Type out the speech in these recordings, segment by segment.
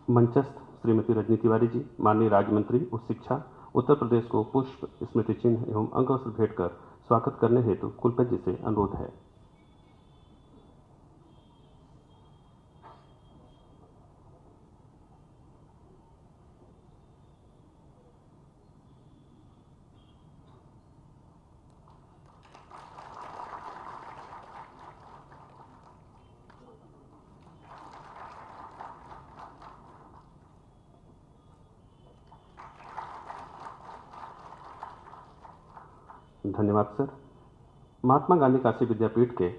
मंचस्थ श्रीमती रजनी तिवारी जी, माननीय राज्य मंत्री उच्च शिक्षा, उत्तर प्रदेश को पुष्प स्मृति चिन्ह एवं अंगवस्त्र भेंट कर स्वागत करने हेतु कुलपति जी से अनुरोध है। धन्यवाद सर। महात्मा गांधी काशी विद्यापीठ के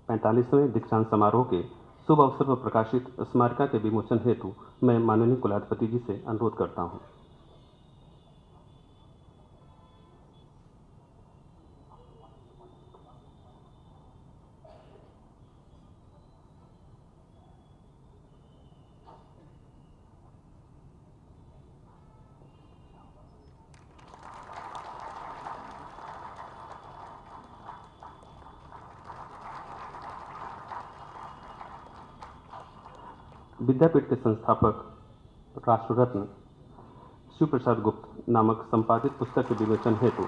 45वें दीक्षांत समारोह के शुभ अवसर पर प्रकाशित स्मारिका के विमोचन हेतु मैं माननीय कुलाधिपति जी से अनुरोध करता हूं। विद्यापीठ के संस्थापक राष्ट्र रत्न शिव प्रसाद गुप्त नामक संपादित पुस्तक के विमोचन हेतु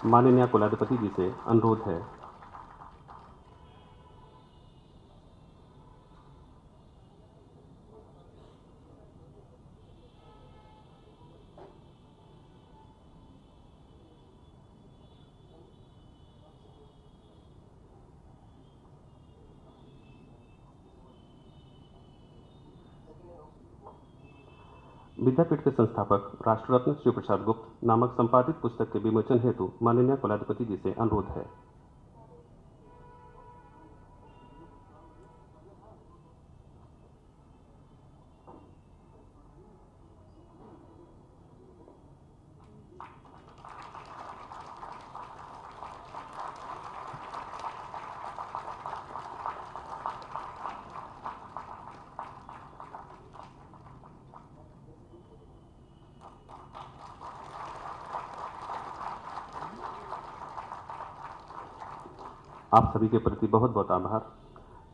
माननीय कुलाधिपति जी से अनुरोध है। विद्यापीठ के संस्थापक राष्ट्र रत्न शिव प्रसाद गुप्त नामक संपादित पुस्तक के विमोचन हेतु माननीय कुलाधिपति जी से अनुरोध है। आप सभी के प्रति बहुत बहुत आभार।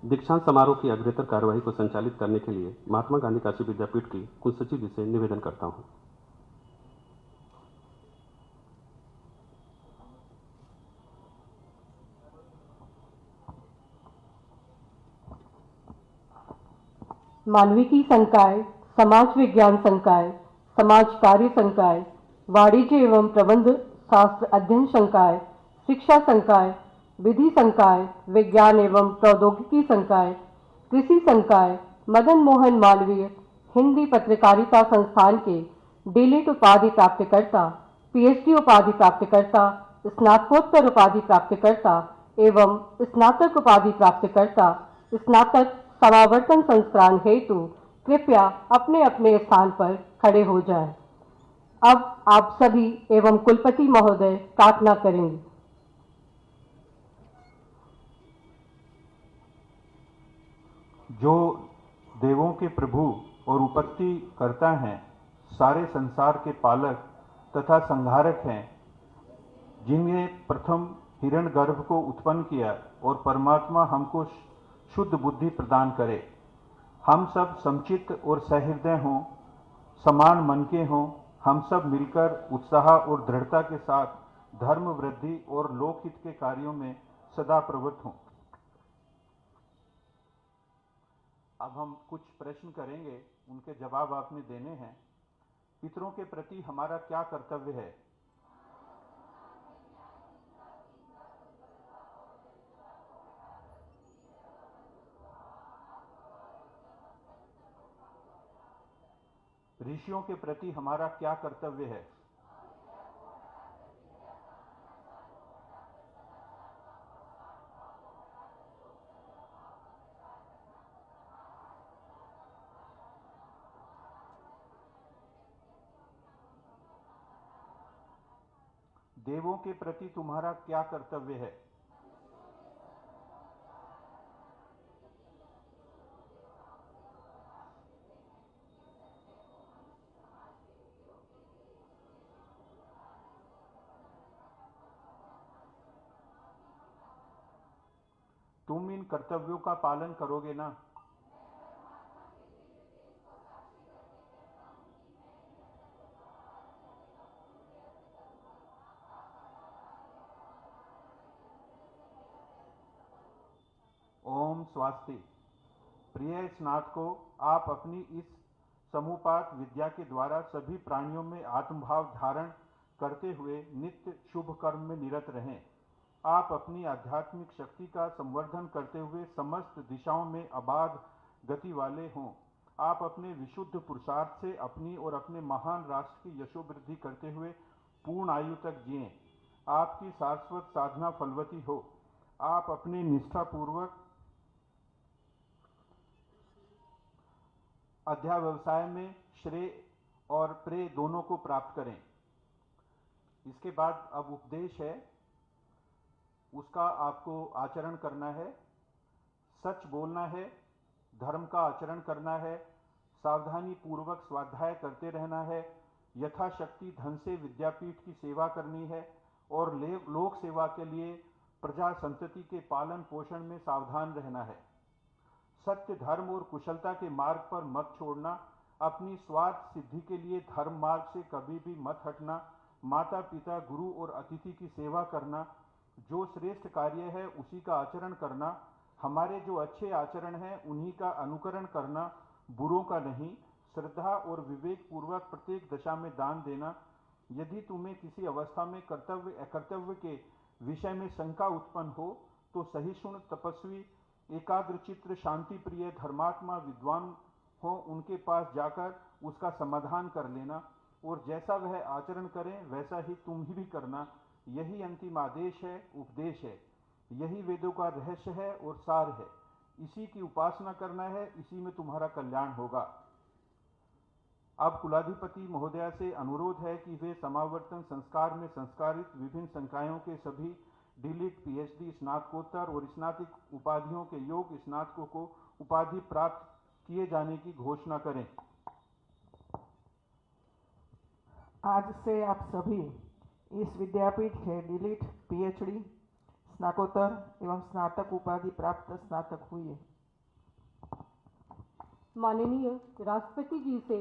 दीक्षांत समारोह की अग्रतर कार्यवाही को संचालित करने के लिए महात्मा गांधी काशी विद्यापीठ की कुलसचिव जी से निवेदन करता हूं। मानविकी संकाय, समाज विज्ञान संकाय, समाज कार्य संकाय, वाणिज्य एवं प्रबंध शास्त्र अध्ययन संकाय, शिक्षा संकाय, विधि संकाय, विज्ञान एवं प्रौद्योगिकी संकाय, कृषि संकाय, मदन मोहन मालवीय हिंदी पत्रकारिता संस्थान के डीलिट उपाधि प्राप्तकर्ता, पीएचडी उपाधि प्राप्तकर्ता, स्नातकोत्तर उपाधि प्राप्तकर्ता एवं स्नातक उपाधि प्राप्तकर्ता स्नातक समावर्तन संस्करण हेतु कृपया अपने अपने स्थान पर खड़े हो जाएं। अब आप सभी एवं कुलपति महोदय प्रार्थना करेंगे। जो देवों के प्रभु और उत्पत्ति करता हैं, सारे संसार के पालक तथा संहारक हैं, जिन्हें प्रथम हिरण्यगर्भ को उत्पन्न किया और परमात्मा हमको शुद्ध बुद्धि प्रदान करे, हम सब समचित्त और सहृदय हों, समान मन के हों, हम सब मिलकर उत्साह और दृढ़ता के साथ धर्म वृद्धि और लोकहित के कार्यों में सदा प्रवृत्त हों। अब हम कुछ प्रश्न करेंगे, उनके जवाब आपने देने हैं। पितरों के प्रति हमारा क्या कर्तव्य है? ऋषियों के प्रति हमारा क्या कर्तव्य है? देवों के प्रति तुम्हारा क्या कर्तव्य है? तुम इन कर्तव्यों का पालन करोगे ना? ओम स्वास्ति। प्रिय स्नातकों, आप अपनी इस समुपात विद्या के द्वारा सभी प्राणियों में आत्मभाव धारण करते हुए नित्य शुभ कर्म में निरत रहें। आप अपनी आध्यात्मिक शक्ति का संवर्धन करते हुए समस्त दिशाओं में अबाध गति वाले हों। आप अपने विशुद्ध पुरुषार्थ से अपनी और अपने महान राष्ट्र की यशोवृद्धि करते हुए पूर्ण आयु तक जिएं। आपकी शाश्वत साधना फलवती हो। आप अपने निष्ठापूर्वक अध्यावसाय में श्रेय और प्रेय दोनों को प्राप्त करें। इसके बाद अब उपदेश है, उसका आपको आचरण करना है। सच बोलना है, धर्म का आचरण करना है, सावधानी पूर्वक स्वाध्याय करते रहना है, यथाशक्ति धन से विद्यापीठ की सेवा करनी है और लोक सेवा के लिए प्रजा संतति के पालन पोषण में सावधान रहना है। सत्य, धर्म और कुशलता के मार्ग पर मत छोड़ना। अपनी स्वार्थ सिद्धि के लिए धर्म मार्ग से कभी भी मत हटना। माता पिता, गुरु और अतिथि की सेवा करना। जो श्रेष्ठ कार्य है उसी का आचरण करना। हमारे जो अच्छे आचरण हैं उन्हीं का अनुकरण करना, बुरों का नहीं। श्रद्धा और विवेक पूर्वक प्रत्येक दशा में दान देना। यदि तुम्हें किसी अवस्था में कर्तव्य अकर्तव्य के विषय में शंका उत्पन्न हो तो सहिष्णु, तपस्वी, एकाग्रचित्त, शांति प्रिय, धर्मात्मा विद्वान हो उनके पास जाकर उसका समाधान कर लेना और जैसा वह आचरण करें वैसा ही तुम ही भी करना। यही अंतिम आदेश है, उपदेश है। यही वेदों का रहस्य है और सार है। इसी की उपासना करना है, इसी में तुम्हारा कल्याण होगा। अब कुलाधिपति महोदया से अनुरोध है कि वे समावर्तन संस्कार में संस्कारित विभिन्न संकायों के सभी डीलिट, पीएचडी, स्नातकोत्तर और स्नातक उपाधियों के योग्य स्नातकों को उपाधि प्राप्त किए जाने की घोषणा करें। आज से आप सभी इस विद्यापीठ के डीलिट, पीएचडी, स्नातकोत्तर एवं स्नातक उपाधि प्राप्त स्नातक हुए। माननीय राष्ट्रपति जी से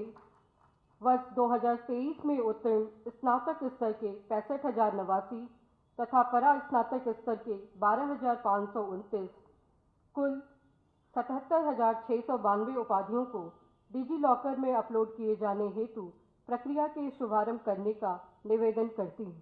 वर्ष 2023 में उत्तीर्ण स्नातक स्तर के 65,089 तथा परा स्नातक स्तर के 12,529 कुल 77,692 उपाधियों को डिजी लॉकर में अपलोड किए जाने हेतु प्रक्रिया के शुभारंभ करने का निवेदन करती हूँ।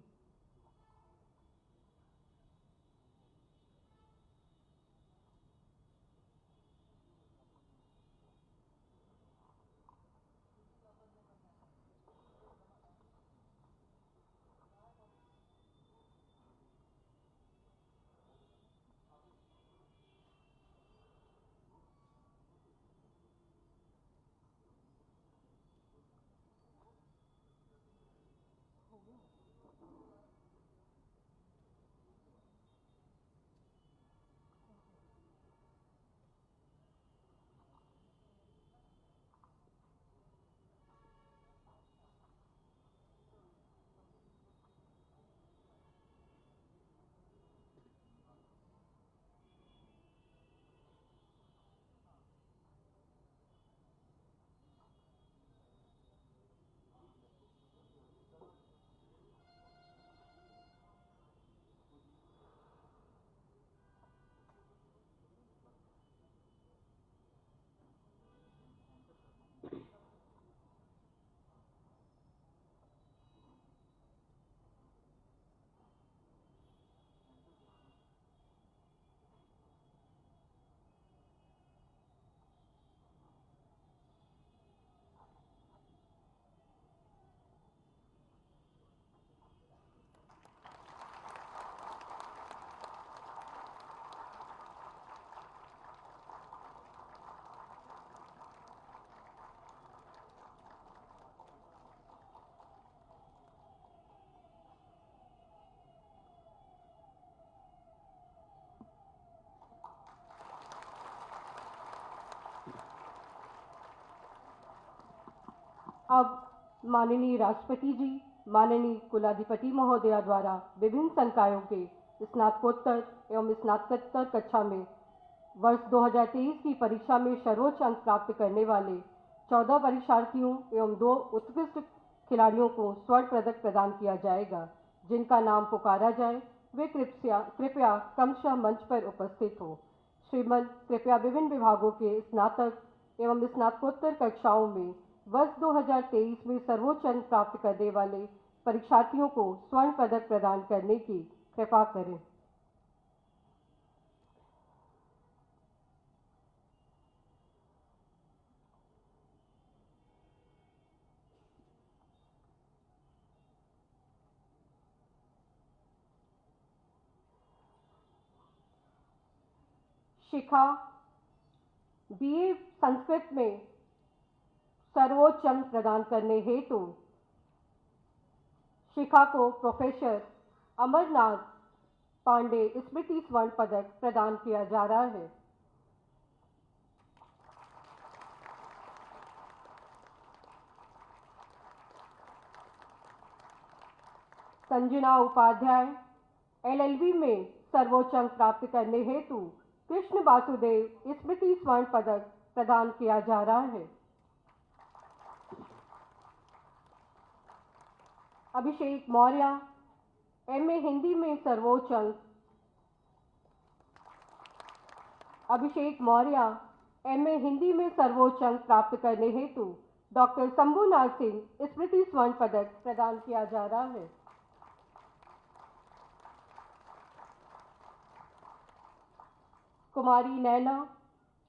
अब माननीय राष्ट्रपति जी, माननीय कुलाधिपति महोदया द्वारा विभिन्न संकायों के स्नातकोत्तर एवं स्नातकोत्तर कक्षा में वर्ष 2023 की परीक्षा में सर्वोच्च अंक प्राप्त करने वाले 14 परीक्षार्थियों एवं 2 उत्कृष्ट खिलाड़ियों को स्वर्ण पदक प्रदान किया जाएगा। जिनका नाम पुकारा जाए वे कृपया क्रमशः मंच पर उपस्थित हो। श्रीमद कृपया विभिन्न विभागों के स्नातक एवं स्नातकोत्तर कक्षाओं में वर्ष 2023 में सर्वोच्च अंक प्राप्त करने वाले परीक्षार्थियों को स्वर्ण पदक प्रदान करने की कृपा करें। शिखा बीए संस्कृत में सर्वोच्च अंक प्रदान करने हेतु शिखा को प्रोफेसर अमरनाथ पांडे स्मृति स्वर्ण पदक प्रदान किया जा रहा है। संजना उपाध्याय एलएलबी में सर्वोच्च अंक प्राप्त करने हेतु कृष्ण वासुदेव स्मृति स्वर्ण पदक प्रदान किया जा रहा है। अभिषेक मौर्य एमए हिंदी में सर्वोच्च अंक अभिषेक मौर्य एमए हिंदी में सर्वोच्च अंक प्राप्त करने हेतु डॉक्टर शंभुनाथ सिंह स्मृति स्वर्ण पदक प्रदान किया जा रहा है। कुमारी नैना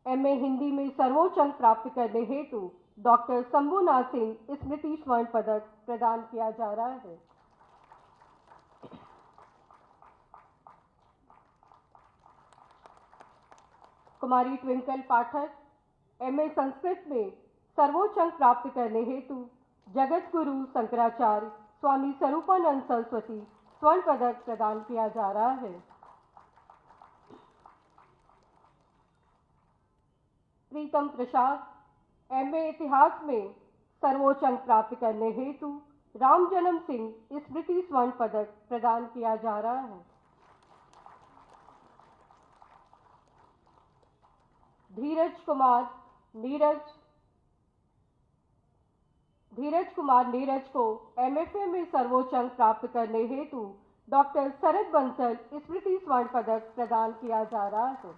एमए हिंदी में सर्वोच्च अंक प्राप्त करने हेतु डॉक्टर शंभुनाथ सिंह स्मृति स्वर्ण पदक प्रदान किया जा रहा है। कुमारी ट्विंकल पाठक एमए संस्कृत में सर्वोच्च अंक प्राप्त करने हेतु जगत गुरु शंकराचार्य स्वामी स्वरूपानंद सरस्वती स्वर्ण पदक प्रदान किया जा रहा है। प्रीतम प्रसाद एमए इतिहास में सर्वोच्च अंक प्राप्त करने हेतु राम जन्म सिंह स्मृति स्वर्ण पदक प्रदान किया जा रहा है। धीरज कुमार नीरज को एमएफए में सर्वोच्च अंक प्राप्त करने हेतु डॉक्टर शरद बंसल स्मृति स्वर्ण पदक प्रदान किया जा रहा है।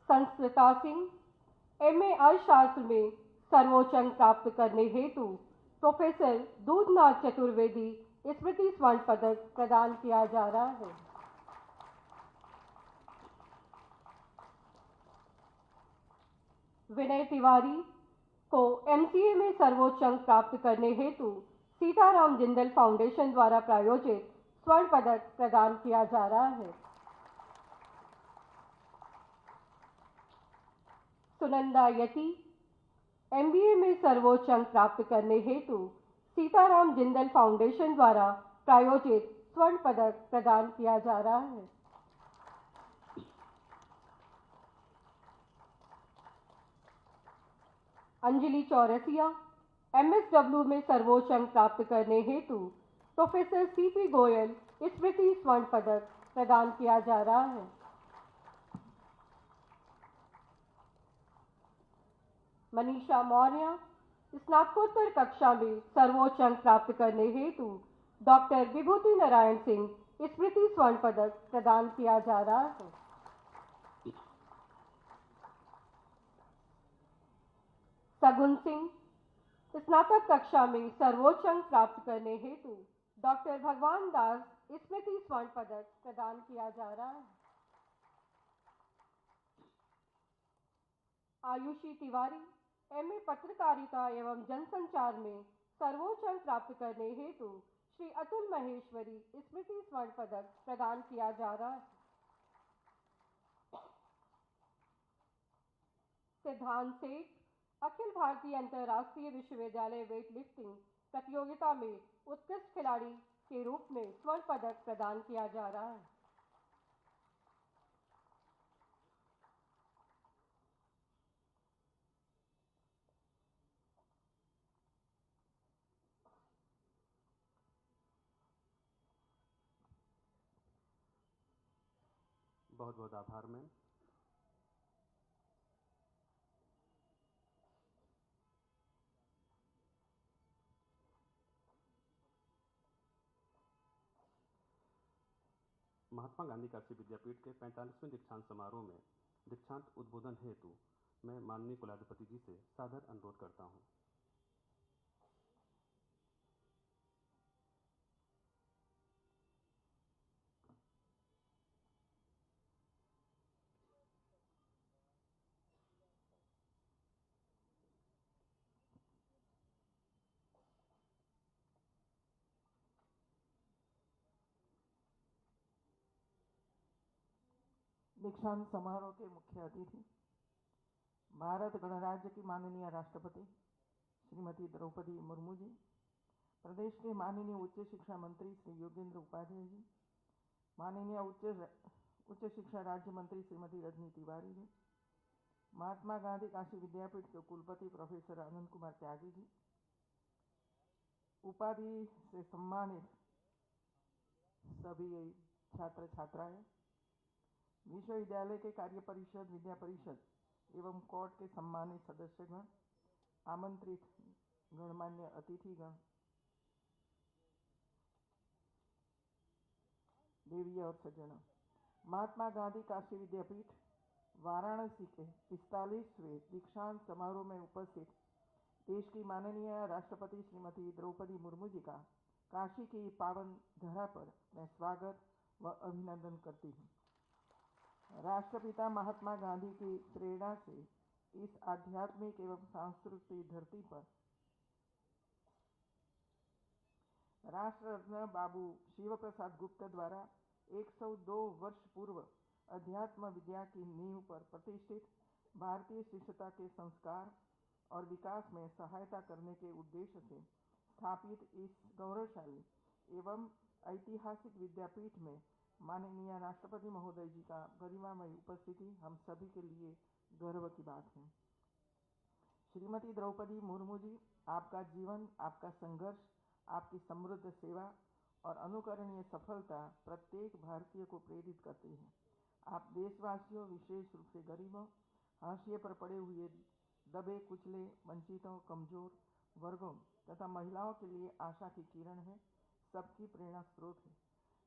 संस्कृता सिंह एमए अर्थशास्त्र में सर्वोच्च अंक प्राप्त करने हेतु प्रोफेसर दूधनाथ चतुर्वेदी स्मृति स्वर्ण पदक प्रदान किया जा रहा है। विनय तिवारी को एमसीए में सर्वोच्च अंक प्राप्त करने हेतु सीताराम जिंदल फाउंडेशन द्वारा प्रायोजित स्वर्ण पदक प्रदान किया जा रहा है। सुनंदा यति एमबीए में सर्वोच्च अंक प्राप्त करने हेतु सीताराम जिंदल फाउंडेशन द्वारा प्रायोजित स्वर्ण पदक प्रदान किया जा रहा है। अंजलि चौरसिया एमएसडब्ल्यू में सर्वोच्च अंक प्राप्त करने हेतु प्रोफेसर सीपी गोयल स्मृति स्वर्ण पदक प्रदान किया जा रहा है। मनीषा मौर्य स्नातकोत्तर कक्षा में सर्वोच्च अंक प्राप्त करने हेतु डॉक्टर विभूति नारायण सिंह स्मृति स्वर्ण पदक प्रदान किया जा रहा है। सगुन सिंह स्नातक कक्षा में सर्वोच्च अंक प्राप्त करने हेतु डॉक्टर भगवान दास स्मृति स्वर्ण पदक प्रदान किया जा रहा है। आयुषी तिवारी एमए पत्रकारिता एवं जनसंचार में सर्वोच्च अंक प्राप्त करने हेतु श्री अतुल महेश्वरी स्मृति स्वर्ण पदक प्रदान किया जा रहा है। सिद्धांत सेठ अखिल भारतीय अंतर्राष्ट्रीय विश्वविद्यालय वेट लिफ्टिंग प्रतियोगिता में उत्कृष्ट खिलाड़ी के रूप में स्वर्ण पदक प्रदान किया जा रहा है। बहुत बहुत आभार मैम। महात्मा गांधी काशी विद्यापीठ के 45वें दीक्षांत समारोह में दीक्षांत उद्बोधन हेतु मैं माननीय कुलाधिपति जी से सादर अनुरोध करता हूं। दीक्षांत समारोह के मुख्य अतिथि भारत गणराज्य की माननीय राष्ट्रपति श्रीमती द्रौपदी मुर्मू जी, प्रदेश के माननीय उच्च शिक्षा मंत्री श्री योगेंद्र उपाध्याय जी, माननीय उच्च शिक्षा राज्य मंत्री श्रीमती रजनी तिवारी जी, महात्मा गांधी काशी विद्यापीठ के कुलपति प्रोफेसर आनंद कुमार त्यागी जी, उपाधि से सम्मानित सभी छात्र छात्राएं, विश्वविद्यालय के कार्य परिषद, विद्या परिषद एवं कोर्ट के सम्मानित सदस्यगण, आमंत्रित गणमान्य अतिथिगण, देवी और सज्जनों, महात्मा गांधी काशी विद्यापीठ वाराणसी के 45वें दीक्षांत समारोह में उपस्थित देश की माननीय राष्ट्रपति श्रीमती द्रौपदी मुर्मू जी का काशी की पावन धरा पर मैं स्वागत व अभिनंदन करती हूँ। राष्ट्रपिता महात्मा गांधी की प्रेरणा से इस आध्यात्मिक एवं सांस्कृतिक धरती पर राष्ट्र रत्न बाबू शिव प्रसाद गुप्त द्वारा 102 वर्ष पूर्व अध्यात्म विद्या की नींव पर प्रतिष्ठित भारतीय शिष्यता के संस्कार और विकास में सहायता करने के उद्देश्य से स्थापित इस गौरवशाली एवं ऐतिहासिक विद्यापीठ में माननीय राष्ट्रपति महोदय जी का गरिमामय उपस्थिति हम सभी के लिए गर्व की बात है। श्रीमती द्रौपदी मुर्मू जी, आपका जीवन, आपका संघर्ष, आपकी समृद्ध सेवा और अनुकरणीय सफलता प्रत्येक भारतीय को प्रेरित करती है। आप देशवासियों, विशेष रूप से गरीबों, हाशिए पर पड़े हुए, दबे कुचले, वंचितों, कमजोर वर्गों तथा महिलाओं के लिए आशा की किरण है, सबकी प्रेरणा स्रोत है।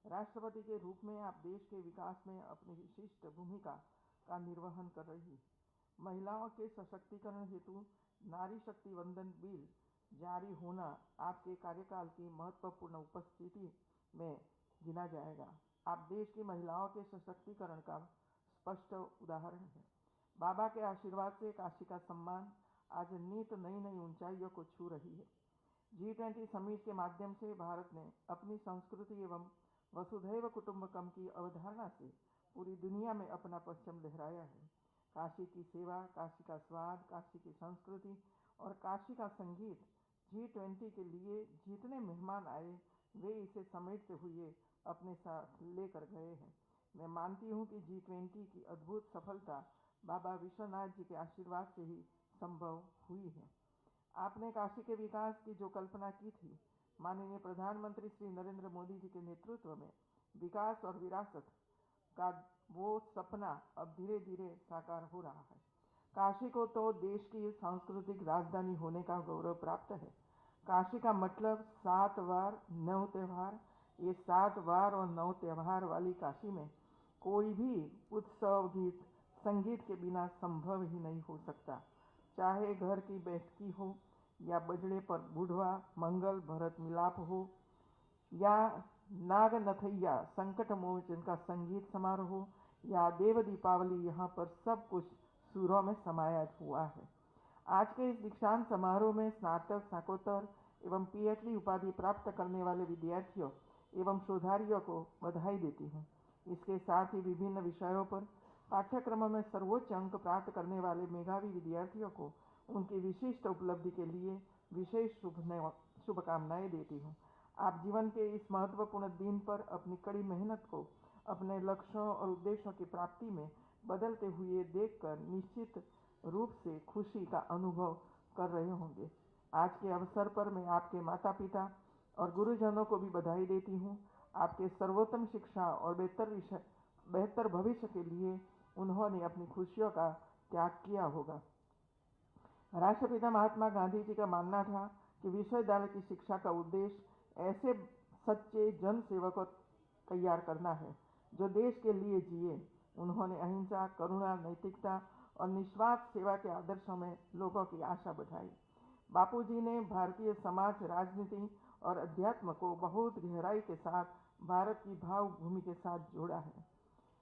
राष्ट्रपति के रूप में आप देश के विकास में अपनी विशिष्ट भूमिका का निर्वहन कर रही है। महिलाओं के सशक्तिकरण हेतु नारी शक्ति वंदन बिल जारी होना आपके कार्यकाल की महत्वपूर्ण उपस्थिति में गिना जाएगा। आप देश की महिलाओं के सशक्तिकरण का स्पष्ट उदाहरण है। बाबा के आशीर्वाद से काशी का सम्मान आज नित नई नई ऊंचाइयों को छू रही है। G20 समिट के माध्यम से भारत ने अपनी संस्कृति एवं वसुधैव कुटुंबकम की अवधारणा से पूरी दुनिया में अपना परचम लहराया है। काशी की सेवा, काशी का स्वाद, काशी की संस्कृति और काशी का संगीत G20 के लिए जितने मेहमान आए वे इसे समेटते हुए अपने साथ लेकर गए हैं। मैं मानती हूं कि G20 की अद्भुत सफलता बाबा विश्वनाथ जी के आशीर्वाद से ही संभव हुई है। आपने काशी के विकास की जो कल्पना की थी, माननीय प्रधानमंत्री श्री नरेंद्र मोदी जी के नेतृत्व में विकास और विरासत का वो सपना अब धीरे धीरे साकार हो रहा है। काशी को तो देश की सांस्कृतिक राजधानी होने का गौरव प्राप्त है। काशी का मतलब 7 वार 9 त्योहार। ये 7 वार और 9 त्योहार वाली काशी में कोई भी उत्सव, गीत, संगीत के बिना संभव ही नहीं हो सकता। चाहे घर की बैठकी हो या बजड़े पर बुढ़वा मंगल भरत मिलाप हो या नाग नथैया संकट मोचन का संगीत समारोह हो या देव दीपावली, यहाँ पर सब कुछ सुरों में समाया हुआ है। आज के इस दीक्षांत समारोह में स्नातक, स्नातकोत्तर एवं PhD उपाधि प्राप्त करने वाले विद्यार्थियों एवं शोधार्थियों को बधाई देती हूँ। इसके साथ ही विभिन्न विषयों पर पाठ्यक्रम में सर्वोच्च अंक प्राप्त करने वाले मेधावी विद्यार्थियों को उनकी विशिष्ट उपलब्धि के लिए विशेष शुभकामनाएं देती हूँ। आप जीवन के इस महत्वपूर्ण दिन पर अपनी कड़ी मेहनत को अपने लक्ष्यों और उद्देश्यों की प्राप्ति में बदलते हुए देखकर निश्चित रूप से खुशी का अनुभव कर रहे होंगे। आज के अवसर पर मैं आपके माता पिता और गुरुजनों को भी बधाई देती हूँ। आपके सर्वोत्तम शिक्षा और बेहतर भविष्य के लिए उन्होंने अपनी खुशियों का त्याग किया होगा। राष्ट्रपिता महात्मा गांधी जी का मानना था कि विश्वविद्यालय की शिक्षा का उद्देश्य ऐसे सच्चे जन सेवकों तैयार करना है जो देश के लिए जिए। उन्होंने अहिंसा, करुणा, नैतिकता और निस्वार्थ सेवा के आदर्शों में लोगों की आशा बढ़ाई। बापूजी ने भारतीय समाज, राजनीति और अध्यात्म को बहुत गहराई के साथ भारत की भाव भूमि के साथ जोड़ा है।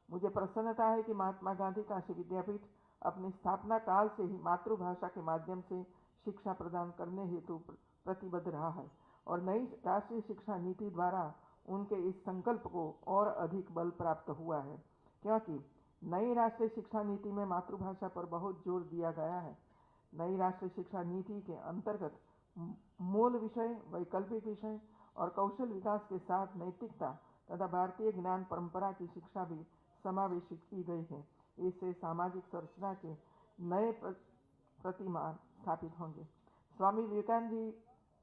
मुझे प्रसन्नता है कि महात्मा गांधी काशी विद्यापीठ अपनी स्थापना काल से ही मातृभाषा के माध्यम से शिक्षा प्रदान करने हेतु प्रतिबद्ध रहा है और नई राष्ट्रीय शिक्षा नीति द्वारा उनके इस संकल्प को और अधिक बल प्राप्त हुआ है, क्योंकि नई राष्ट्रीय शिक्षा नीति में मातृभाषा पर बहुत जोर दिया गया है। नई राष्ट्रीय शिक्षा नीति के अंतर्गत मूल विषय, वैकल्पिक विषय और कौशल विकास के साथ नैतिकता तथा भारतीय ज्ञान परंपरा की शिक्षा भी समावेशित की गई है। इससे सामाजिक संरचना के नए प्रतिमान स्थापित होंगे। स्वामी विवेकानंद जी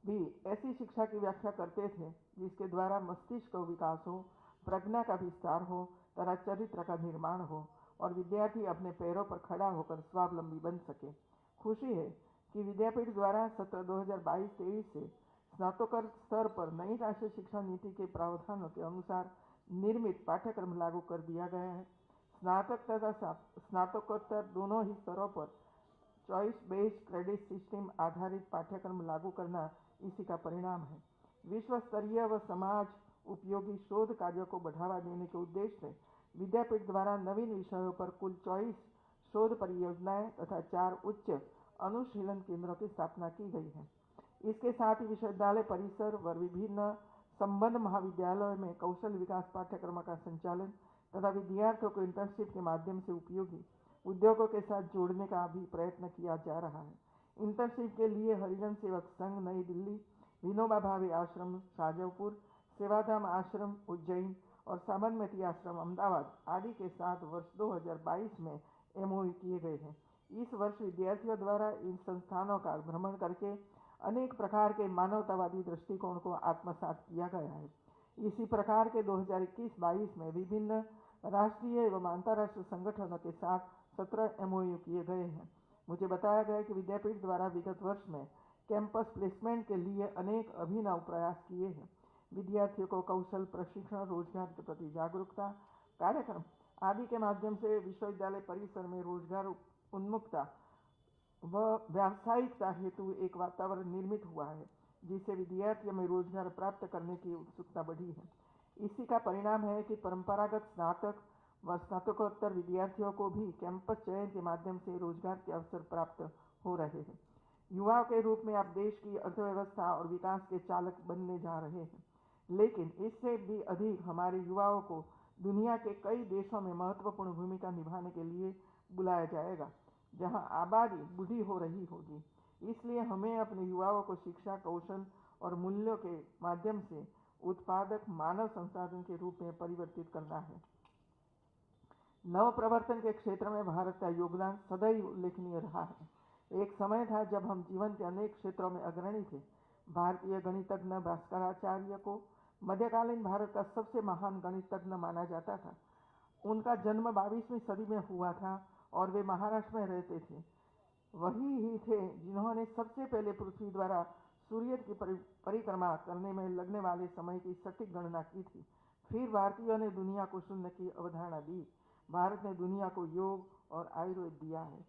भी ऐसी शिक्षा की व्याख्या करते थे जिसके द्वारा मस्तिष्क का विकास हो, प्रज्ञा का विस्तार हो तथा चरित्र का निर्माण हो और विद्यार्थी अपने पैरों पर खड़ा होकर स्वावलंबी बन सके। खुशी है कि विद्यापीठ द्वारा सत्र 2022-23 से स्नातकोत्तर स्तर पर नई राष्ट्रीय शिक्षा नीति के प्रावधानों के अनुसार निर्मित पाठ्यक्रम लागू कर दिया गया है। स्नातक तथा स्नातकोत्तर दोनों ही स्तरों पर चॉइस बेस्ड क्रेडिट सिस्टम आधारित पाठ्यक्रम लागू करना इसी का परिणाम है। विश्व स्तरीय व समाज उपयोगी शोध कार्यों को बढ़ावा देने के उद्देश्य से विद्यापीठ द्वारा नवीन विषयों पर कुल 24 शोध परियोजनाएं तथा 4 उच्च अनुशीलन केंद्रों की स्थापना की गई है। इसके साथ ही विश्वविद्यालय परिसर व विभिन्न संबद्ध महाविद्यालयों में कौशल विकास पाठ्यक्रमों का संचालन तथा विद्यार्थियों को इंटर्नशिप के माध्यम से उपयोगी उद्योगों के साथ जोड़ने का भी प्रयत्न किया जा रहा है। इंटर्नशिप के लिए हरिजन सेवक संघ नई दिल्ली, विनोबा भावे आश्रम शाहजहाँपुर, सेवाधाम आश्रम उज्जैन और साबरमती आश्रम अहमदाबाद आदि के साथ वर्ष 2022 में एमओयू किए गए हैं। इस वर्ष विद्यार्थियों द्वारा इन संस्थानों का भ्रमण करके अनेक प्रकार के मानवतावादी दृष्टिकोण को आत्मसात किया गया है। इसी प्रकार के 2021-22 में विभिन्न राष्ट्रीय एवं अंतर्राष्ट्रीय संगठनों के साथ 17 एमओयू किए गए हैं। मुझे बताया गया कि विद्यापीठ द्वारा विगत वर्ष में कैंपस प्लेसमेंट के लिए अनेक अभिनव प्रयास किए हैं। विद्यार्थियों को कौशल प्रशिक्षण, रोजगार के प्रति जागरूकता कार्यक्रम आदि के माध्यम से विश्वविद्यालय परिसर में रोजगार उन्मुखता व व्यावसायिकता हेतु एक वातावरण निर्मित हुआ है, जिससे विद्यार्थियों में रोजगार प्राप्त करने की उत्सुकता बढ़ी है। इसी का परिणाम है कि परंपरागत स्नातक व स्नातकोत्तर विद्यार्थियों को भी कैंपस चयन के माध्यम से रोजगार के अवसर प्राप्त हो रहे हैं। युवाओं के रूप में आप देश की अर्थव्यवस्था और विकास के चालक बनने जा रहे हैं, लेकिन इससे भी अधिक हमारे युवाओं को दुनिया के कई देशों में महत्वपूर्ण भूमिका निभाने के लिए बुलाया जाएगा, जहां आबादी बूढ़ी हो रही होगी। इसलिए हमें अपने युवाओं को शिक्षा, कौशल और मूल्यों के माध्यम से उत्पादक मानव संसाधन के रूप में परिवर्तित करना है। नव प्रवर्तन के क्षेत्र में भारत का योगदान सदैव उल्लेखनीय रहा है। एक समय था जब हम जीवन के अनेक क्षेत्रों में अग्रणी थे। भारतीय गणितज्ञ भास्कराचार्य को मध्यकालीन भारत का सबसे महान गणितज्ञ माना जाता था। उनका जन्म 22वीं सदी में हुआ था और वे महाराष्ट्र में रहते थे। वही ही थे जिन्होंने सबसे पहले पृथ्वी द्वारा सूर्य की परिक्रमा करने में लगने वाले समय की सटीक गणना की थी। फिर भारतीयों ने दुनिया को शून्य की अवधारणा दी। भारत ने दुनिया को योग और आयुर्वेद दिया है।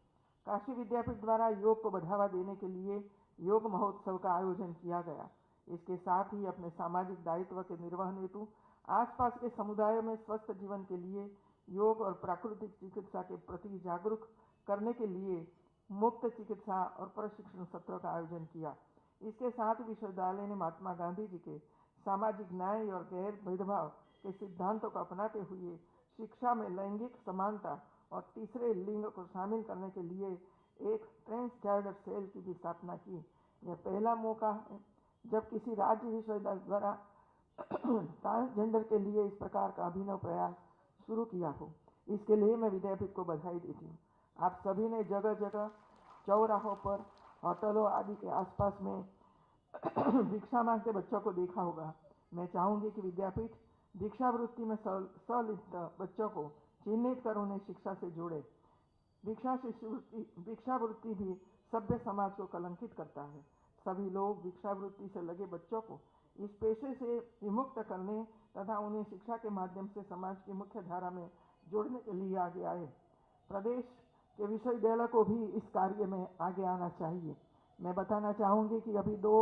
काशी विद्यापीठ द्वारा योग को बढ़ावा देने के लिए योग महोत्सव का आयोजन किया गया। इसके साथ ही अपने सामाजिक दायित्व के निर्वहन हेतु आसपास के समुदायों में स्वस्थ जीवन के लिए योग और प्राकृतिक चिकित्सा के प्रति जागरूक करने के लिए मुफ्त चिकित्सा और प्रशिक्षण सत्रों का आयोजन किया। इसके साथ ही विश्वविद्यालय ने महात्मा गांधी जी के सामाजिक न्याय और गैर भेदभाव के सिद्धांतों को अपनाते हुए शिक्षा में लैंगिक समानता और तीसरे लिंग को शामिल करने के लिए एक ट्रांसजेंडर सेल की भी स्थापना की। यह पहला मौका है जब किसी राज्य विश्वविद्यालय द्वारा ट्रांसजेंडर के लिए इस प्रकार का अभिनव प्रयास शुरू किया हो। इसके लिए मैं विद्यापीठ को बधाई देती हूँ। आप सभी ने जगह जगह चौराहों पर, होटलों आदि के आसपास में भिक्षा मांगते बच्चों को देखा होगा। मैं चाहूंगी कि विद्यापीठ भिक्षावृत्ति में संलिप्त बच्चों को चिन्हित कर उन्हें शिक्षा से जोड़े। भिक्षावृत्ति भी सभ्य समाज को कलंकित करता है। सभी लोग भिक्षावृत्ति से लगे बच्चों को इस पेशे से विमुक्त करने तथा उन्हें शिक्षा के माध्यम से समाज की मुख्य धारा में जोड़ने के लिए आगे आए। प्रदेश के विश्वविद्यालय को भी इस कार्य में आगे आना चाहिए। मैं बताना चाहूँगी कि अभी 2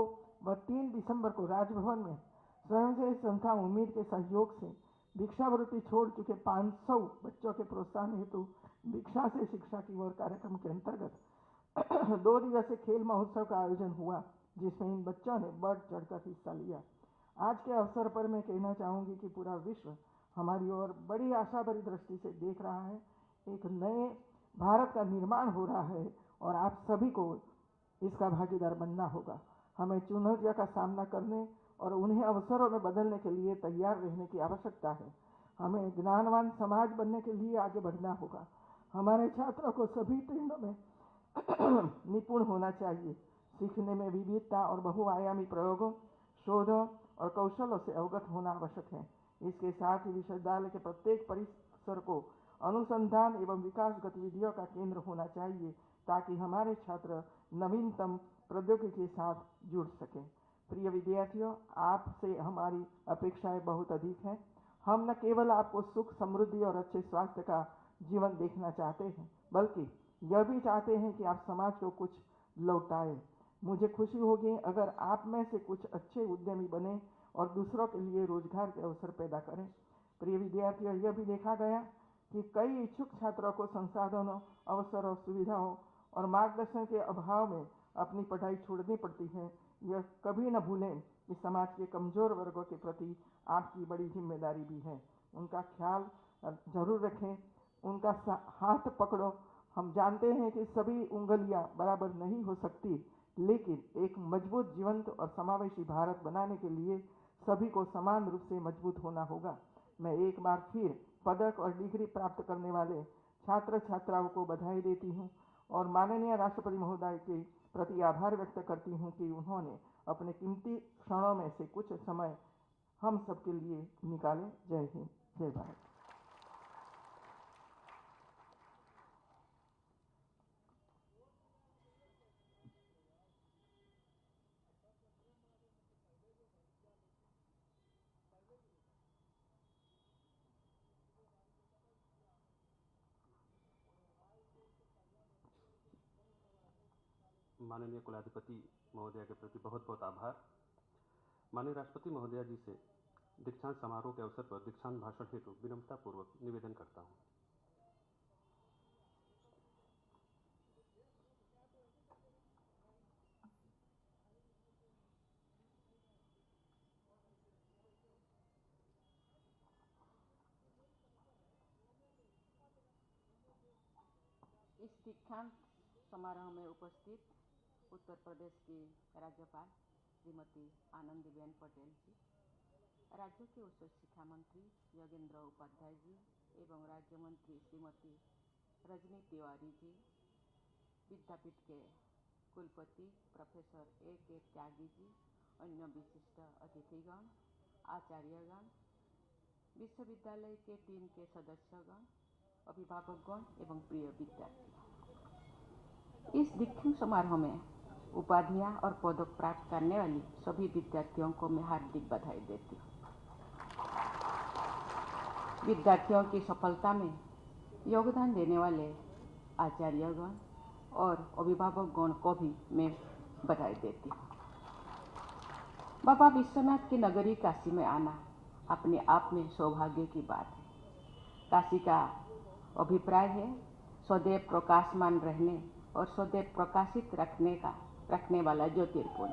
व 3 दिसंबर को राजभवन में स्वयंसेवी संस्था उम्मीद के सहयोग से भिक्षावृत्ति छोड़ चुके 500 बच्चों के प्रोत्साहन हेतु भिक्षा से शिक्षा की ओर कार्यक्रम के अंतर्गत 2 दिवसीय खेल महोत्सव का आयोजन हुआ, जिसमें इन बच्चों ने बढ़ चढ़कर हिस्सा लिया। आज के अवसर पर मैं कहना चाहूँगी कि पूरा विश्व हमारी ओर बड़ी आशा भरी दृष्टि से देख रहा है। एक नए भारत का निर्माण हो रहा है और आप सभी को इसका भागीदार बनना होगा। हमें चुनौतियों का सामना करने और उन्हें अवसरों में बदलने के लिए तैयार रहने की आवश्यकता है। हमें ज्ञानवान समाज बनने के लिए आगे बढ़ना होगा। हमारे छात्रों को सभी ट्रेंडों में निपुण होना चाहिए। सीखने में विविधता और बहुआयामी प्रयोगों, शोधों और कौशलों से अवगत होना आवश्यक है। इसके साथ ही विश्वविद्यालय के प्रत्येक परिसर को अनुसंधान एवं विकास गतिविधियों का केंद्र होना चाहिए, ताकि हमारे छात्र नवीनतम प्रौद्योगिकी के साथ जुड़ सकें। प्रिय विद्यार्थियों, आपसे हमारी अपेक्षाएं बहुत अधिक हैं। हम न केवल आपको सुख, समृद्धि और अच्छे स्वास्थ्य का जीवन देखना चाहते हैं, बल्कि यह भी चाहते हैं कि आप समाज को कुछ लौटाएं। मुझे खुशी होगी अगर आप में से कुछ अच्छे उद्यमी बने और दूसरों के लिए रोजगार के अवसर पैदा करें। प्रिय विद्यार्थियों, यह भी देखा गया कि कई इच्छुक छात्रों को संसाधनों, अवसरों, सुविधाओं और मार्गदर्शन के अभाव में अपनी पढ़ाई छोड़नी पड़ती है। यह कभी न भूलें कि समाज के कमजोर वर्गों के प्रति आपकी बड़ी जिम्मेदारी भी है। उनका ख्याल जरूर रखें, उनका हाथ पकड़ो। हम जानते हैं कि सभी उंगलियां बराबर नहीं हो सकती, लेकिन एक मजबूत, जीवंत और समावेशी भारत बनाने के लिए सभी को समान रूप से मजबूत होना होगा। मैं एक बार फिर पदक और डिग्री प्राप्त करने वाले छात्र छात्राओं को बधाई देती हूँ और माननीय राष्ट्रपति महोदय के प्रति आभार व्यक्त करती हूँ कि उन्होंने अपने कीमती क्षणों में से कुछ समय हम सबके लिए निकाले। जय हिंद, जय भारत। माननीय कुलाधिपति महोदया के प्रति बहुत बहुत आभार। माननीय राष्ट्रपति महोदया जी से दीक्षांत समारोह के अवसर पर दीक्षांत भाषण हेतु विनम्रतापूर्वक निवेदन करता हूँ। इस दीक्षांत समारोह में उपस्थित उत्तर प्रदेश की राज्यपाल श्रीमती आनंदीबेन पटेल जी, राज्य के उच्च शिक्षा मंत्री योगेंद्र उपाध्याय जी एवं राज्य मंत्री श्रीमती रजनी तिवारी जी, विद्यापीठ के कुलपति प्रोफेसर A.K. त्यागी जी, अन्य विशिष्ट अतिथिगण, आचार्यगण, विश्वविद्यालय के टीम के सदस्यगण, अभिभावकगण एवं प्रिय विद्यार्थी, इस दीक्षांत समारोह में उपाधियां और पदक प्राप्त करने वाली सभी विद्यार्थियों को मैं हार्दिक बधाई देती हूँ। विद्यार्थियों की सफलता में योगदान देने वाले आचार्यगण और अभिभावकगण को भी मैं बधाई देती हूँ। बाबा विश्वनाथ की नगरी काशी में आना अपने आप में सौभाग्य की बात है। काशी का अभिप्राय है सदैव प्रकाशमान रहने और सदैव प्रकाशित रखने वाला ज्योतिर्पुंज।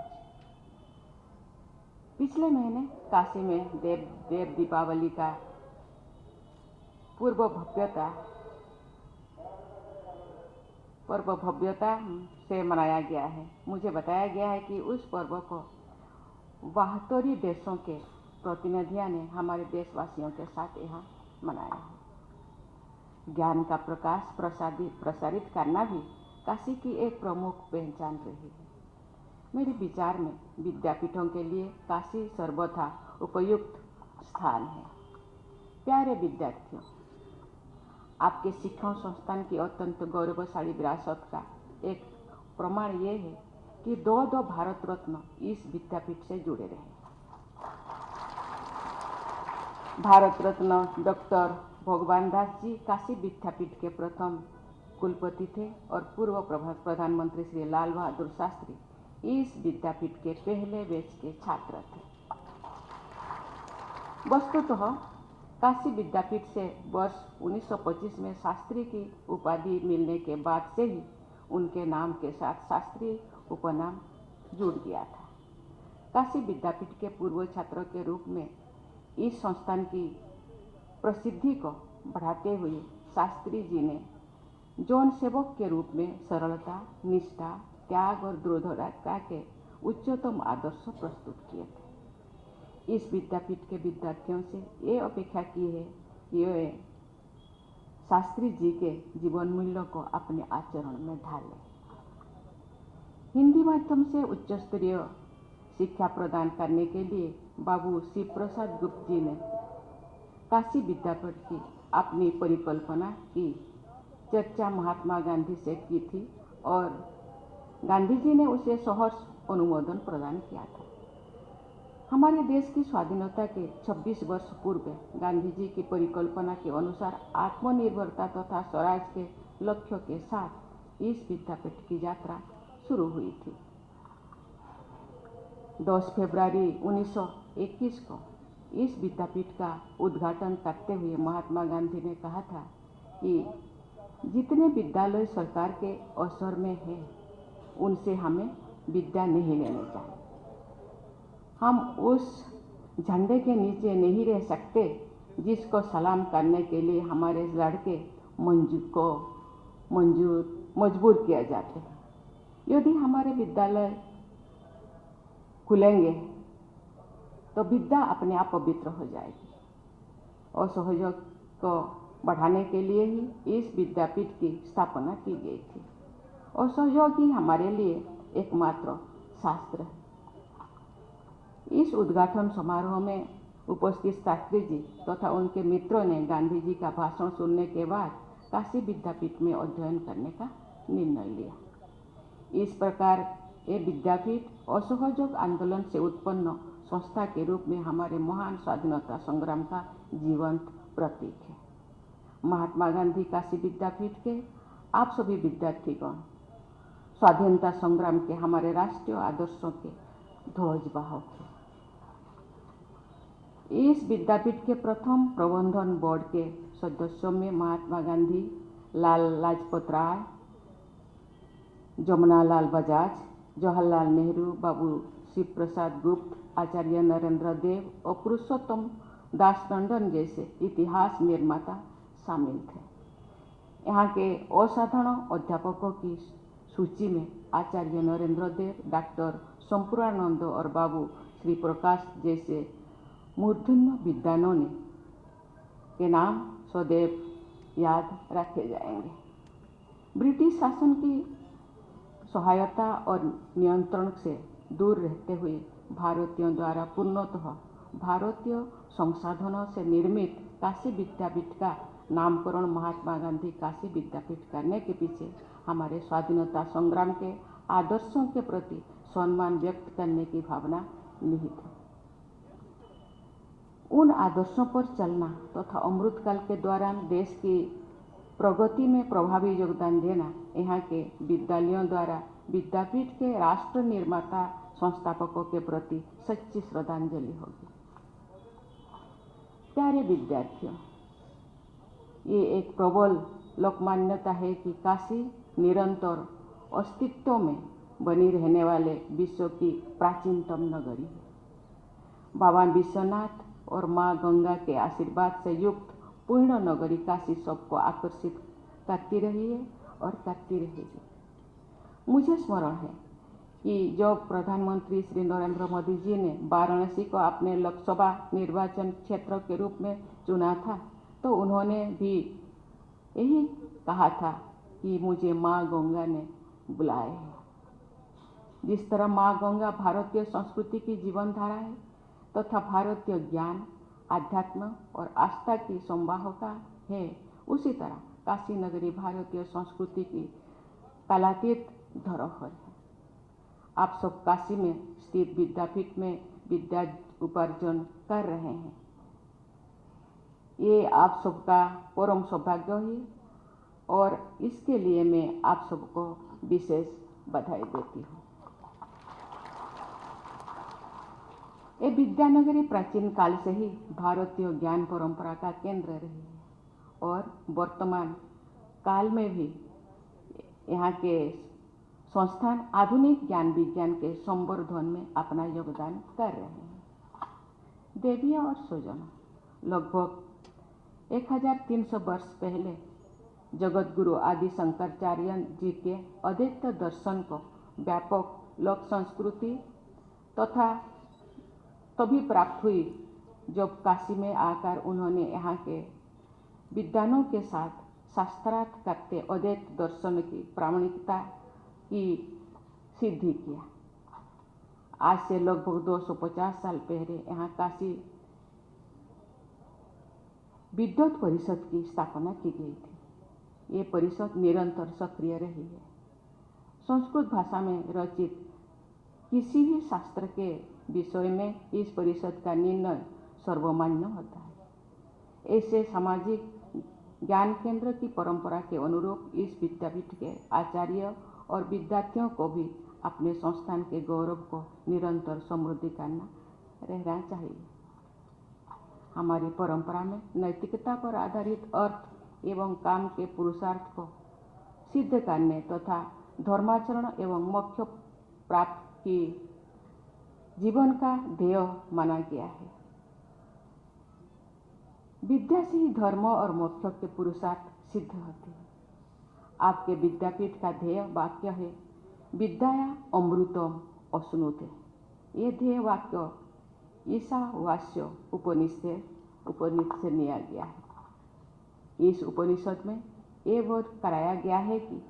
पिछले महीने काशी में देव दीपावली का पर्व भव्यता से मनाया गया है। मुझे बताया गया है कि उस पर्व को 72 देशों के प्रतिनिधियों ने हमारे देशवासियों के साथ यहाँ मनाया है। ज्ञान का प्रकाश प्रसारित करना भी काशी की एक प्रमुख पहचान रही है। मेरे विचार में विद्यापीठों के लिए काशी सर्वथा उपयुक्त स्थान है। प्यारे विद्यार्थियों, आपके शिक्षण संस्थान की अत्यंत गौरवशाली विरासत का एक प्रमाण ये है कि 2 भारत रत्न इस विद्यापीठ से जुड़े रहे। भारत रत्न डॉक्टर भगवान दास जी काशी विद्यापीठ के प्रथम कुलपति थे और पूर्व प्रधानमंत्री श्री लाल बहादुर शास्त्री इस विद्यापीठ के पहले बैच के छात्र थे। वस्तुतः काशी विद्यापीठ से वर्ष 1925 में शास्त्री की उपाधि मिलने के बाद से ही उनके नाम के साथ शास्त्री उपनाम जुड़ गया था। काशी विद्यापीठ के पूर्व छात्रों के रूप में इस संस्थान की प्रसिद्धि को बढ़ाते हुए शास्त्री जी ने जौन सेवक के रूप में सरलता, निष्ठा, त्याग और दृढ़ता के उच्चतम आदर्श प्रस्तुत किए थे। इस विद्यापीठ के विद्यार्थियों से ये अपेक्षा की है कि वे शास्त्री जी के जीवन मूल्यों को अपने आचरण में ढालें। हिंदी माध्यम से उच्च स्तरीय शिक्षा प्रदान करने के लिए बाबू शिव प्रसाद गुप्त जी ने काशी विद्यापीठ की अपनी परिकल्पना की चर्चा महात्मा गांधी से की थी और गांधी जी ने उसे सहर्ष अनुमोदन प्रदान किया था। हमारे देश की स्वाधीनता के 26 वर्ष पूर्व गांधी जी की परिकल्पना के अनुसार आत्मनिर्भरता तथा स्वराज के लक्ष्यों के साथ इस विद्यापीठ की यात्रा शुरू हुई थी। 10 फरवरी 1921 को इस विद्यापीठ का उद्घाटन करते हुए महात्मा गांधी ने कहा था कि जितने विद्यालय सरकार के असर में हैं, उनसे हमें विद्या नहीं लेनी चाहिए। हम उस झंडे के नीचे नहीं रह सकते जिसको सलाम करने के लिए हमारे लड़के मजबूर किया जाते हैं। यदि हमारे विद्यालय खुलेंगे तो विद्या अपने आप पवित्र हो जाएगी। और सहयोग को बढ़ाने के लिए ही इस विद्यापीठ की स्थापना की गई थी और सहयोग ही हमारे लिए एकमात्र शास्त्र है। इस उद्घाटन समारोह में उपस्थित शास्त्री जी तथा उनके मित्रों ने गांधी जी का भाषण सुनने के बाद काशी विद्यापीठ में अध्ययन करने का निर्णय लिया। इस प्रकार ये विद्यापीठ असहयोग आंदोलन से उत्पन्न संस्था के रूप में हमारे महान स्वाधीनता संग्राम का जीवंत प्रतीक है। महात्मा गांधी काशी विद्यापीठ के आप सभी विद्यार्थीगण स्वाधीनता संग्राम के हमारे राष्ट्रीय आदर्शों के ध्वजवाहक हैं। इस विद्यापीठ के प्रथम प्रबंधन बोर्ड के सदस्यों में महात्मा गांधी, लाल लाजपत राय, जमुनालाल बजाज, जवाहरलाल नेहरू, बाबू शिव प्रसाद गुप्त, आचार्य नरेंद्र देव और पुरुषोत्तम दास टंडन जैसे इतिहास निर्माता शामिल थे। यहाँ के असाधारण अध्यापकों की सूची में आचार्य नरेंद्र देव, डॉक्टर संपूर्णानंद और बाबू श्री प्रकाश जैसे मूर्धन्य विद्वानों के नाम सदैव याद रखे जाएंगे। ब्रिटिश शासन की सहायता और नियंत्रण से दूर रहते हुए भारतीयों द्वारा पूर्णतः भारतीय संसाधनों से निर्मित काशी विद्यापीठ का नामकरण महात्मा गांधी काशी विद्यापीठ करने के पीछे हमारे स्वाधीनता संग्राम के आदर्शों के प्रति सम्मान व्यक्त करने की भावना निहित है। उन आदर्शों पर चलना तथा अमृतकाल के दौरान देश की प्रगति में प्रभावी योगदान देना यहाँ के विद्यालयों द्वारा विद्यापीठ के राष्ट्र निर्माता संस्थापकों के प्रति सच्ची श्रद्धांजलि होगी। प्यारे विद्यार्थियों, ये एक प्रबल लोकमान्यता है कि काशी निरंतर अस्तित्व में बनी रहने वाले विश्व की प्राचीनतम नगरी है। बाबा विश्वनाथ और माँ गंगा के आशीर्वाद से युक्त पूर्ण नगरी काशी सबको आकर्षित करती रही है और करती रहेगी। मुझे स्मरण है कि जब प्रधानमंत्री श्री नरेंद्र मोदी जी ने वाराणसी को अपने लोकसभा निर्वाचन क्षेत्र के रूप में चुना था, तो उन्होंने भी यही कहा था कि मुझे माँ गंगा ने बुलाया है। जिस तरह माँ गंगा भारतीय संस्कृति की जीवन धारा है तथा भारतीय ज्ञान, आध्यात्म और आस्था की संवाहका है, उसी तरह काशी नगरी भारतीय संस्कृति की कालातीत धरोहर है। आप सब काशी में स्थित विद्यापीठ में विद्या उपार्जन कर रहे हैं। ये आप सबका परम सौभाग्य है और इसके लिए मैं आप सबको विशेष बधाई देती हूँ। ये विद्यानगरी प्राचीन काल से ही भारतीय ज्ञान परंपरा का केंद्र रही है और वर्तमान काल में भी यहाँ के संस्थान आधुनिक ज्ञान विज्ञान के संवर्धन में अपना योगदान कर रहे हैं। देवियों और स्वजनों, लगभग 1300 वर्ष पहले जगत गुरु आदि शंकराचार्य जी के अद्वैत दर्शन को व्यापक लोक संस्कृति तथा तभी प्राप्त हुई जब काशी में आकर उन्होंने यहाँ के विद्वानों के साथ शास्त्रार्थ करते अद्वैत दर्शन की प्रामाणिकता की सिद्धि किया। आज से लगभग 250 साल पहले यहाँ काशी विद्वत परिषद की स्थापना की गई थी। ये परिषद निरंतर सक्रिय रही है। संस्कृत भाषा में रचित किसी भी शास्त्र के विषय में इस परिषद का निर्णय सर्वमान्य होता है। ऐसे सामाजिक ज्ञान केंद्र की परंपरा के अनुरूप इस विद्यापीठ के आचार्य और विद्यार्थियों को भी अपने संस्थान के गौरव को निरंतर समृद्धि करना रहना चाहिए। हमारी परंपरा में नैतिकता पर आधारित अर्थ एवं काम के पुरुषार्थ को सिद्ध करने तथा धर्माचरण एवं मोक्ष प्राप्त की जीवन का ध्येय माना गया है। विद्या से ही धर्म और मोक्ष के पुरुषार्थ सिद्ध होते हैं। आपके विद्यापीठ का ध्येय वाक्य है विद्याया अमृतम अश्नुते। ये ध्येय वाक्य ईशावास्य उपनिषद से लिया गया है। इस उपनिषद में ये बोध कराया गया है कि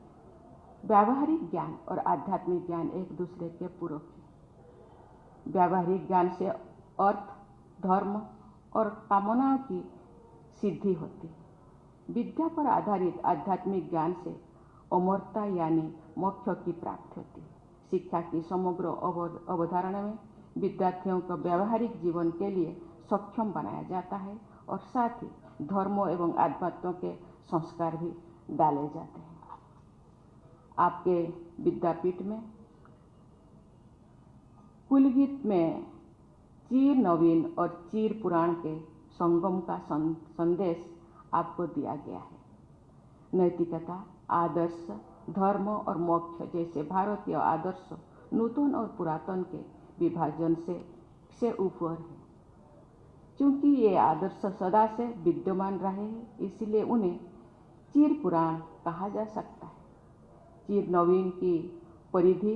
व्यावहारिक ज्ञान और आध्यात्मिक ज्ञान एक दूसरे के पूरक है। व्यावहारिक ज्ञान से अर्थ, धर्म और कामनाओं की सिद्धि होती है। विद्या पर आधारित आध्यात्मिक ज्ञान से अमरता यानी मोक्ष की प्राप्ति होती है। शिक्षा की समग्र अवधारणा में विद्यार्थियों को व्यावहारिक जीवन के लिए सक्षम बनाया जाता है और साथ ही धर्म एवं आध्यात्म के संस्कार भी डाले जाते हैं। आपके विद्यापीठ में कुलगीत में चीर नवीन और चीर पुराण के संगम का संदेश आपको दिया गया है। नैतिकता, आदर्श, धर्म और मोक्ष जैसे भारतीय आदर्श नूतन और पुरातन के विभाजन से ऊपर है। क्योंकि ये आदर्श सदा से विद्यमान रहे हैं, इसलिए उन्हें चीर पुराण कहा जा सकता है। चीर नवीन की परिधि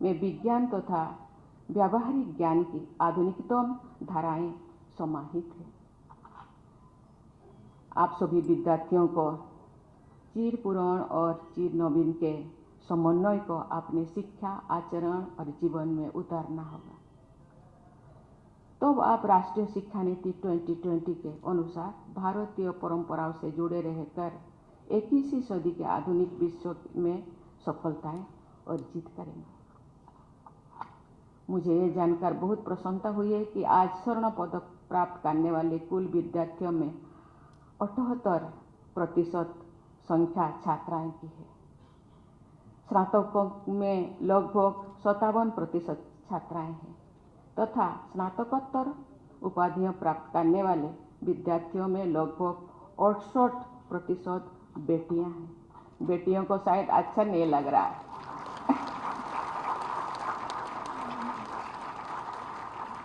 में विज्ञान तथा व्यावहारिक ज्ञान की आधुनिकतम धाराएं समाहित है। आप सभी विद्यार्थियों को चीर पुराण और चीर नवीन के समन्वय को अपने शिक्षा, आचरण और जीवन में उतारना होगा। तो आप राष्ट्रीय शिक्षा नीति 2020 के अनुसार भारतीय परंपराओं से जुड़े रहकर 21वीं सदी के आधुनिक विश्व में सफलताएं अर्जित करेंगे। मुझे ये जानकर बहुत प्रसन्नता हुई है कि आज स्वर्ण पदक प्राप्त करने वाले कुल विद्यार्थियों में 78% संख्या छात्राएं की है। स्नातकों में लगभग 57% छात्राएं हैं तथा स्नातकोत्तर उपाधियां प्राप्त करने वाले विद्यार्थियों में लगभग 68% बेटियां हैं। बेटियों को शायद अच्छा नहीं लग रहा है।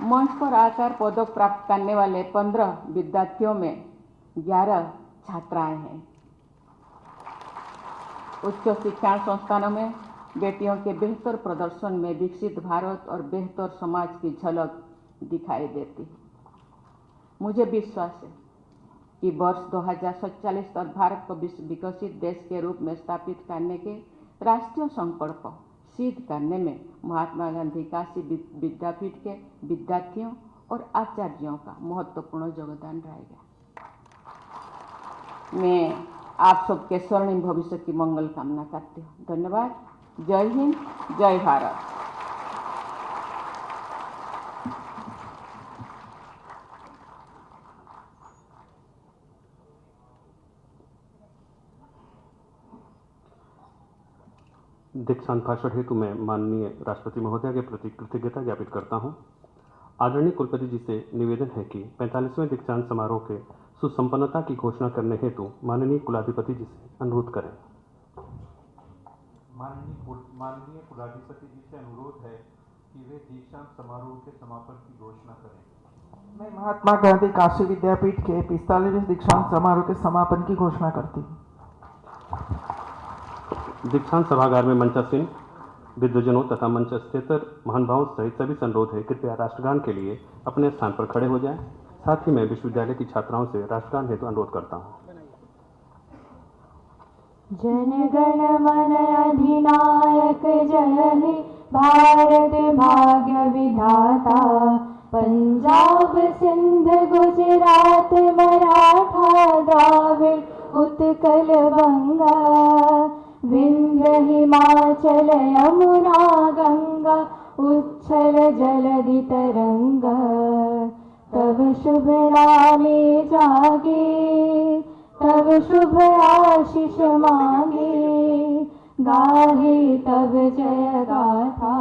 मंच पर आकर पदक प्राप्त करने वाले 15 विद्यार्थियों में 11 छात्राएं हैं। उच्च शिक्षा संस्थानों में बेटियों के बेहतर प्रदर्शन में विकसित भारत और बेहतर समाज की झलक दिखाई देती है। मुझे विश्वास है कि वर्ष 2047 तक भारत को विकसित देश के रूप में स्थापित करने के राष्ट्रीय संकल्प को सिद्ध करने में महात्मा गांधी काशी विद्यापीठ के विद्यार्थियों और आचार्यों का महत्वपूर्ण योगदान रहेगा। मैं आप सबके स्वर्णिम भविष्य की मंगल कामना करती हूँ। धन्यवाद। जय हिंद, जय भारत। दीक्षांत भाषण हेतु मैं माननीय राष्ट्रपति महोदय के प्रति कृतज्ञता ज्ञापित करता हूं। आदरणीय कुलपति जी से निवेदन है कि 45वें दीक्षांत समारोह के सुसंपन्नता की घोषणा करने हेतु माननीय कुलाधिपति जी से अनुरोध करें। माननीय कुलाधिपति जी से अनुरोध है कि वे दीक्षांत समारोह के समापन की घोषणा करें। मैं महात्मा गांधी काशी विद्यापीठ के 45वें दीक्षांत समारोह के समापन की घोषणा करती हूँ। दीक्षांत सभागार में मंचासीन विद्वजनों तथा मंचस्थेतर महानुभावों सहित सभी से अनुरोध है कृपया राष्ट्रगान के लिए अपने स्थान पर खड़े हो जाएं। साथ ही मैं विश्वविद्यालय की छात्राओं से राष्ट्रगान हेतु अनुरोध करता हूं। जन गण मन अधिनायक जय हे भारत भाग्य विधाता, पंजाब सिंध गुजरात मराठा द्राविड़ उत्कल बंगा, विंध्य हिमाचल यमुना गंगा, उच्छल जलधि तरंगा। तब शुभ नामे जागे, तब शुभ आशीष मांगे, गाहे तब जय गाथा।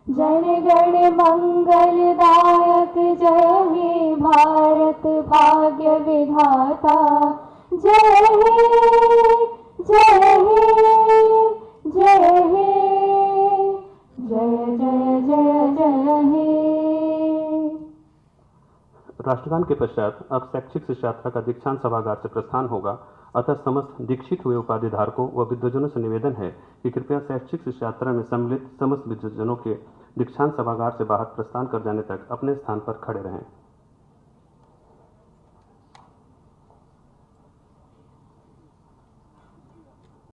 जन गण मंगलदायक जय हे भारत भाग्य विधाता, जय हे जय हे जय हे जय जय जय जय हे। राष्ट्रगान के पश्चात अब शैक्षिक शिक्षा यात्रा का दीक्षांत सभागार से प्रस्थान होगा। अतः समस्त दीक्षित हुए उपाधि धारकों व विद्वजनों से निवेदन है कि कृपया शैक्षिक शिक्षा यात्रा में सम्मिलित समस्त विद्वजनों के दीक्षांत सभागार से बाहर प्रस्थान कर जाने तक अपने स्थान पर खड़े रहें।